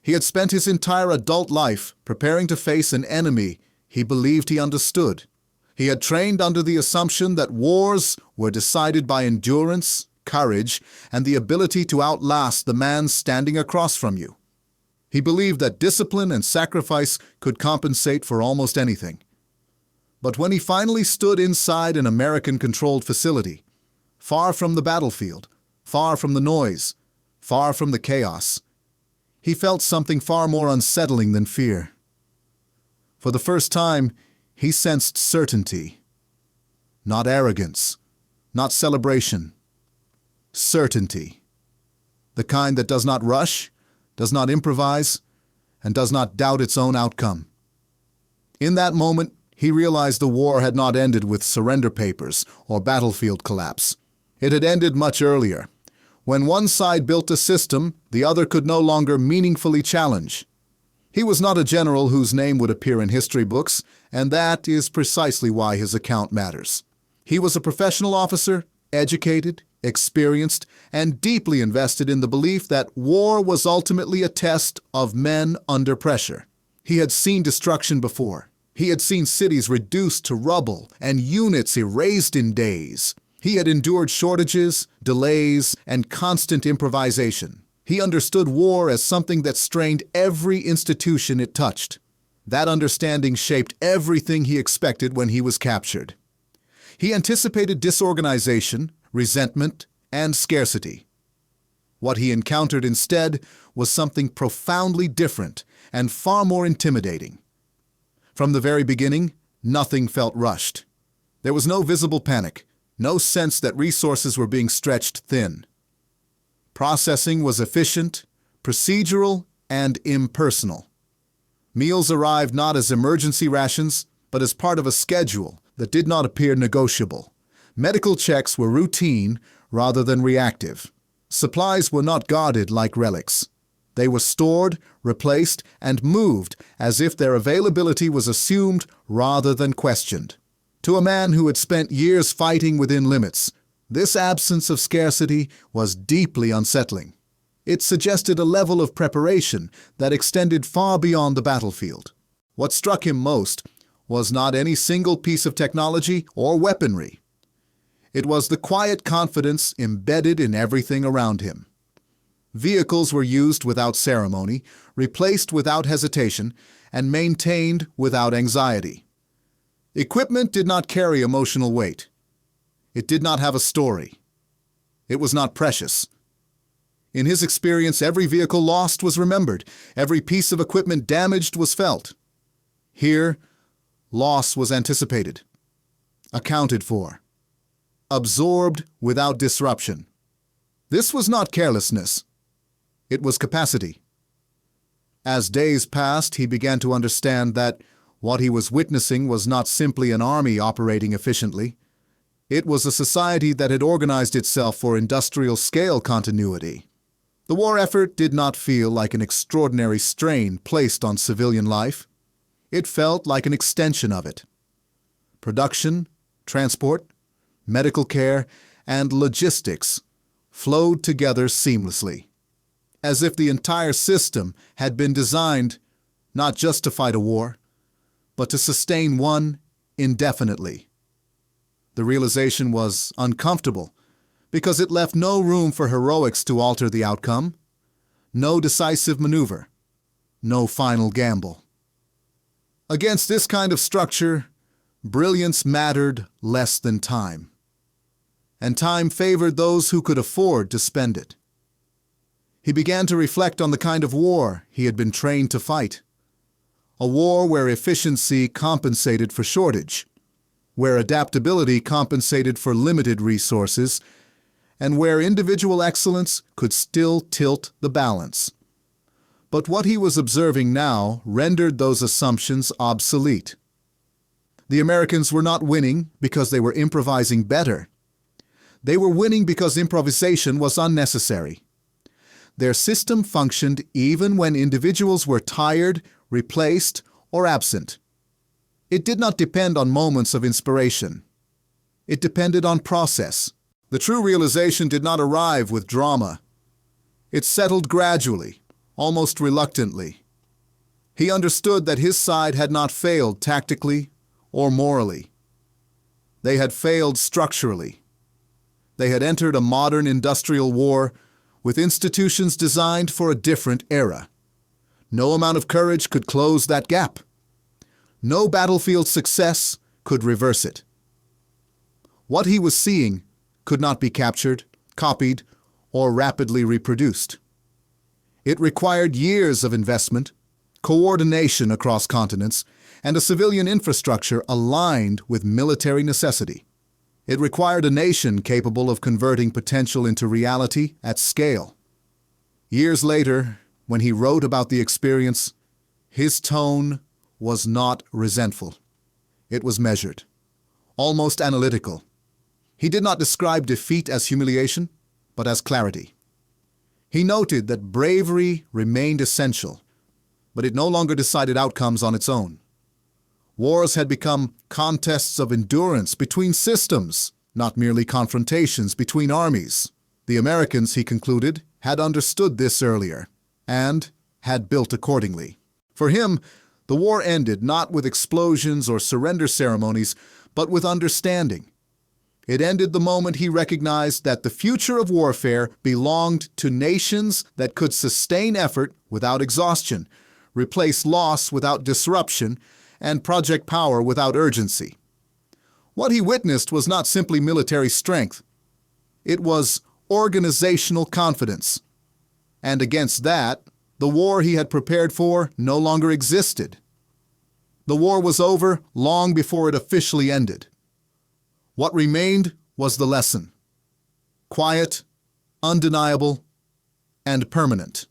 He had spent his entire adult life preparing to face an enemy he believed he understood. He had trained under the assumption that wars were decided by endurance, courage, and the ability to outlast the man standing across from you. He believed that discipline and sacrifice could compensate for almost anything. But when he finally stood inside an American-controlled facility, far from the battlefield, far from the noise, far from the chaos, he felt something far more unsettling than fear. For the first time, he sensed certainty. Not arrogance, not celebration. Certainty. The kind that does not rush, does not improvise, and does not doubt its own outcome. In that moment, he realized the war had not ended with surrender papers or battlefield collapse. It had ended much earlier. When one side built a system, the other could no longer meaningfully challenge. He was not a general whose name would appear in history books, and that is precisely why his account matters. He was a professional officer, educated, experienced, and deeply invested in the belief that war was ultimately a test of men under pressure. He had seen destruction before. He had seen cities reduced to rubble and units erased in days. He had endured shortages, delays, and constant improvisation. He understood war as something that strained every institution it touched. That understanding shaped everything he expected when he was captured. He anticipated disorganization, resentment, and scarcity. What he encountered instead was something profoundly different and far more intimidating. From the very beginning, nothing felt rushed. There was no visible panic, no sense that resources were being stretched thin. Processing was efficient, procedural, and impersonal. Meals arrived not as emergency rations, but as part of a schedule that did not appear negotiable. Medical checks were routine rather than reactive. Supplies were not guarded like relics. They were stored, replaced, and moved as if their availability was assumed rather than questioned. To a man who had spent years fighting within limits, this absence of scarcity was deeply unsettling. It suggested a level of preparation that extended far beyond the battlefield. What struck him most was not any single piece of technology or weaponry. It was the quiet confidence embedded in everything around him. Vehicles were used without ceremony, replaced without hesitation, and maintained without anxiety. Equipment did not carry emotional weight. It did not have a story. It was not precious. In his experience, every vehicle lost was remembered. Every piece of equipment damaged was felt. Here, loss was anticipated, accounted for, absorbed without disruption. This was not carelessness. It was capacity. As days passed, he began to understand that what he was witnessing was not simply an army operating efficiently. It was a society that had organized itself for industrial-scale continuity. The war effort did not feel like an extraordinary strain placed on civilian life. It felt like an extension of it. Production, transport, medical care, and logistics flowed together seamlessly, as if the entire system had been designed not just to fight a war, but to sustain one indefinitely. The realization was uncomfortable because it left no room for heroics to alter the outcome, no decisive maneuver, no final gamble. Against this kind of structure, brilliance mattered less than time, and time favored those who could afford to spend it. He began to reflect on the kind of war he had been trained to fight. A war where efficiency compensated for shortage, where adaptability compensated for limited resources, and where individual excellence could still tilt the balance. But what he was observing now rendered those assumptions obsolete. The Americans were not winning because they were improvising better. They were winning because improvisation was unnecessary. Their system functioned even when individuals were tired, replaced, or absent. It did not depend on moments of inspiration. It depended on process. The true realization did not arrive with drama. It settled gradually, almost reluctantly. He understood that his side had not failed tactically or morally. They had failed structurally. They had entered a modern industrial war with institutions designed for a different era. No amount of courage could close that gap. No battlefield success could reverse it. What he was seeing could not be captured, copied, or rapidly reproduced. It required years of investment, coordination across continents, and a civilian infrastructure aligned with military necessity. It required a nation capable of converting potential into reality at scale. Years later, when he wrote about the experience, his tone was not resentful. It was measured, almost analytical. He did not describe defeat as humiliation, but as clarity. He noted that bravery remained essential, but it no longer decided outcomes on its own. Wars had become contests of endurance between systems, not merely confrontations between armies. The Americans, he concluded, had understood this earlier and had built accordingly. For him, the war ended not with explosions or surrender ceremonies, but with understanding. It ended the moment he recognized that the future of warfare belonged to nations that could sustain effort without exhaustion, replace loss without disruption, and project power without urgency. What he witnessed was not simply military strength. It was organizational confidence. And against that, the war he had prepared for no longer existed. The war was over long before it officially ended. What remained was the lesson: quiet, undeniable, and permanent.